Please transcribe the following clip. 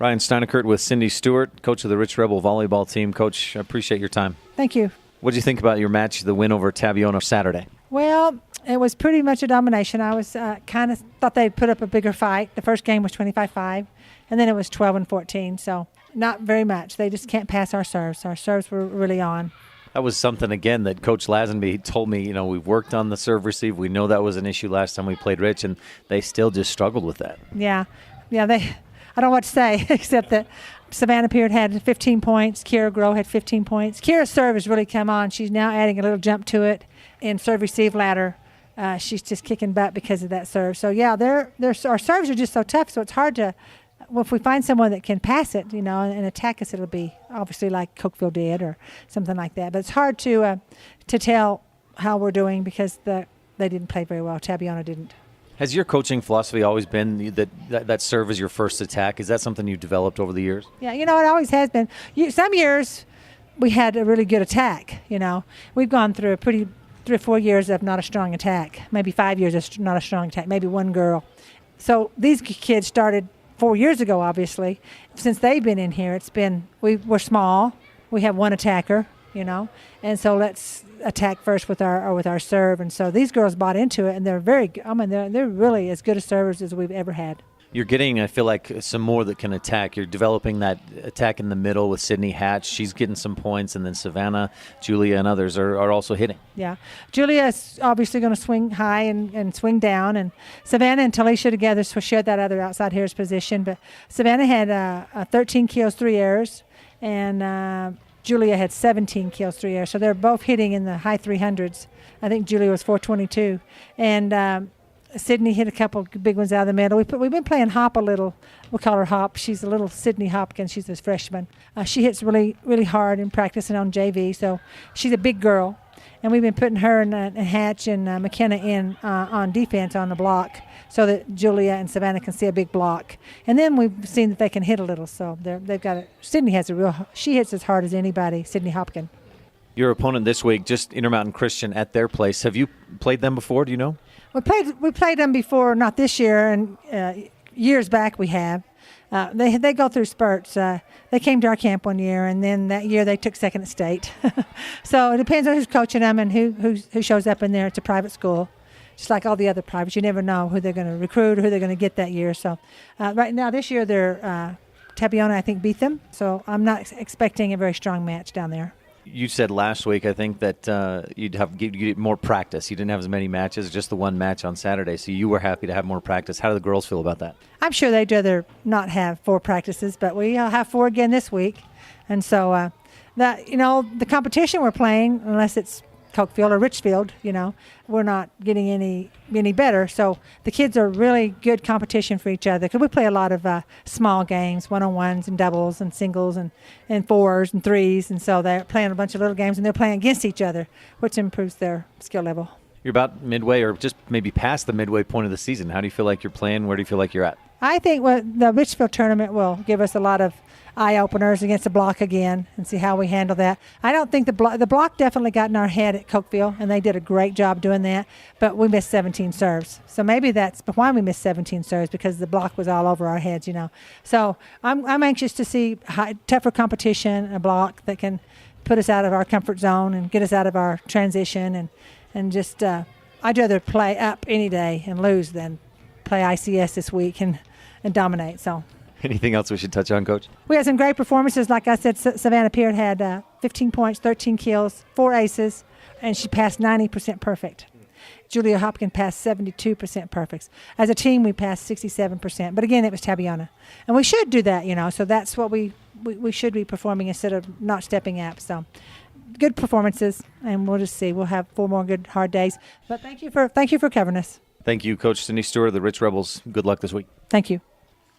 Ryan Steinekert with Cindy Stuart, coach of the Rich Rebel volleyball team. Coach, I appreciate your time. Thank you. What did you think about your match, the win over Tabiona Saturday? Well, it was pretty much a domination. I was kind of thought they'd put up a bigger fight. The first game was 25-5, and then it was 12-14, so not very much. They just can't pass our serves. Our serves were really on. That was something, again, that Coach Lazenby told me, we've worked on the serve receive. We know that was an issue last time we played Rich, and they still just struggled with that. Yeah, I don't know what to say except that Savannah Peard had 15 points. Kira Groh had 15 points. Kira's serve has really come on. She's now adding a little jump to it in serve-receive ladder. She's just kicking butt because of that serve. So, yeah, our serves are just so tough, so it's hard to if we find someone that can pass it, and attack us, it'll be obviously like Cokeville did or something like that. But it's hard to tell how we're doing because they didn't play very well. Tabiona didn't. Has your coaching philosophy always been that serve is your first attack? Is that something you've developed over the years? Yeah, it always has been. Some years we had a really good attack, We've gone through 3 or 4 years of not a strong attack, maybe 5 years of not a strong attack, maybe one girl. So these kids started 4 years ago, obviously. Since they've been in here, we're small. We have one attacker, and so let's attack first with our serve. And so these girls bought into it, and they're they're really as good a servers as we've ever had. You're getting, I feel like, some more that can attack. You're developing that attack in the middle with Sydney Hatch. She's getting some points, and then Savannah, Julia, and others are also hitting. Yeah. Julia is obviously going to swing high and swing down, and Savannah and Talisha together shared that other outside here's position. But Savannah had 13 kills, 3 errors, and Julia had 17 kills, 3 errors. So they're both hitting in the high 300s. I think Julia was 422. And Sydney hit a couple big ones out of the middle. We've been playing Hop a little. We'll call her Hop. She's a little Sydney Hopkins. She's a freshman. She hits really, really hard in practice and on JV. So she's a big girl. And we've been putting her and Hatch and McKenna in on defense on the block so that Julia and Savannah can see a big block. And then we've seen that they can hit a little. So they've got it. Sydney has she hits as hard as anybody, Sydney Hopkins. Your opponent this week, just Intermountain Christian at their place. Have you played them before? Do you know? We played them before, not this year, and years back we have. They go through spurts. They came to our camp one year, and then that year they took second at state. So it depends on who's coaching them and who shows up in there. It's a private school, just like all the other privates. You never know who they're going to recruit or who they're going to get that year. So right now, this year, Tabiona, I think, beat them. So I'm not expecting a very strong match down there. You said last week, I think, that you'd get more practice. You didn't have as many matches, just the one match on Saturday, so you were happy to have more practice. How do the girls feel about that? I'm sure they'd rather not have 4 practices, but we have 4 again this week. And so, the competition we're playing, unless it's Cokeville or Richfield, we're not getting any better. So the kids are really good competition for each other because we play a lot of small games, one-on-ones and doubles and singles and 4s and 3s. And so they're playing a bunch of little games and they're playing against each other, which improves their skill level. You're about midway or just maybe past the midway point of the season. How do you feel like you're playing? Where do you feel like you're at? I think the Richfield tournament will give us a lot of eye-openers against the block again and see how we handle that. I don't think the block definitely got in our head at Cokeville, and they did a great job doing that, but we missed 17 serves. So maybe that's why we missed 17 serves, because the block was all over our heads, So I'm anxious to see tougher competition, a block that can put us out of our comfort zone and get us out of our transition and just I'd rather play up any day and lose than play ICS this week and dominate. So. Anything else we should touch on, Coach? We had some great performances. Like I said, Savannah Peard had 15 points, 13 kills, 4 aces, and she passed 90% perfect. Julia Hopkins passed 72% perfect. As a team, we passed 67%. But again, it was Tabiona. And we should do that, so that's what we should be performing instead of not stepping up. So good performances, and we'll just see. We'll have 4 more good, hard days. But thank you for covering us. Thank you, Coach Cindy Stewart of the Rich Rebels. Good luck this week. Thank you.